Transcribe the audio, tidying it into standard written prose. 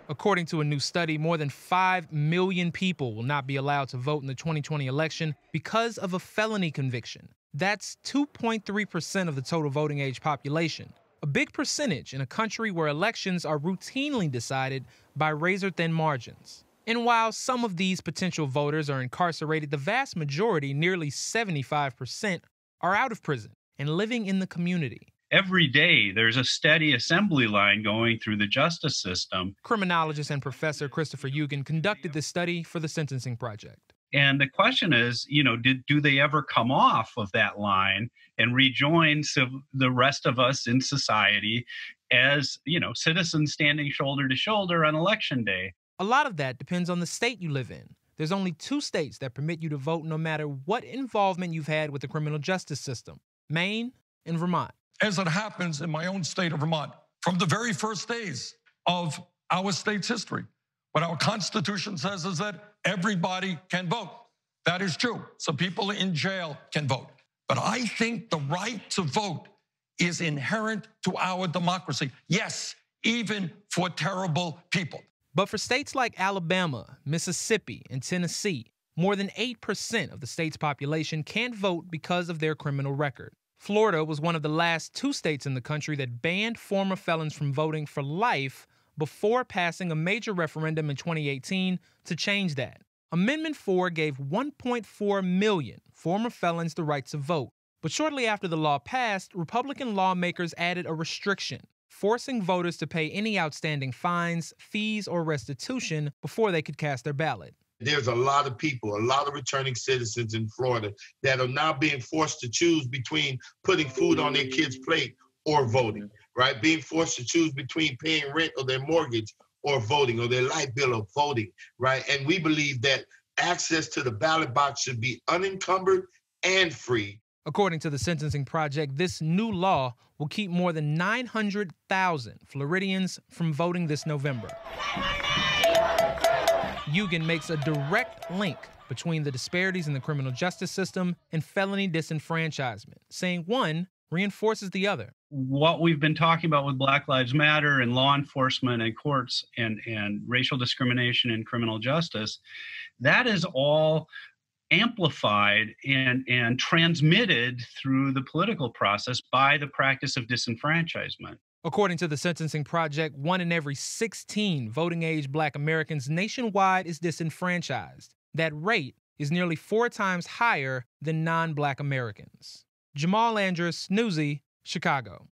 According to a new study, more than 5 million people will not be allowed to vote in the 2020 election because of a felony conviction. That's 2.3% of the total voting age population, a big percentage in a country where elections are routinely decided by razor-thin margins. And while some of these potential voters are incarcerated, the vast majority, nearly 75%, are out of prison and living in the community. Every day, there's a steady assembly line going through the justice system. Criminologist and professor Christopher Eugen conducted this study for the Sentencing Project. And the question is, do they ever come off of that line and rejoin the rest of us in society as, citizens standing shoulder to shoulder on election day? A lot of that depends on the state you live in. There's only 2 states that permit you to vote no matter what involvement you've had with the criminal justice system: Maine and Vermont. As it happens in my own state of Vermont, from the very first days of our state's history, what our Constitution says is that everybody can vote. That is true. So people in jail can vote. But I think the right to vote is inherent to our democracy. Yes, even for terrible people. But for states like Alabama, Mississippi, and Tennessee, more than 8% of the state's population can't vote because of their criminal record. Florida was one of the last 2 states in the country that banned former felons from voting for life before passing a major referendum in 2018 to change that. Amendment 4 gave 1.4 million former felons the right to vote. But shortly after the law passed, Republican lawmakers added a restriction, forcing voters to pay any outstanding fines, fees, or restitution before they could cast their ballot. There's a lot of people, a lot of returning citizens in Florida that are now being forced to choose between putting food on their kids' plate or voting, right? Being forced to choose between paying rent or their mortgage or voting, or their light bill or voting, right? And we believe that access to the ballot box should be unencumbered and free. According to the Sentencing Project, this new law will keep more than 900,000 Floridians from voting this November. Eugen makes a direct link between the disparities in the criminal justice system and felony disenfranchisement, saying one reinforces the other. What we've been talking about with Black Lives Matter and law enforcement and courts and racial discrimination in criminal justice, that is all amplified and transmitted through the political process by the practice of disenfranchisement. According to the Sentencing Project, 1 in every 16 voting-age Black Americans nationwide is disenfranchised. That rate is nearly 4 times higher than non-Black Americans. Jamal Andrus, Newsy, Chicago.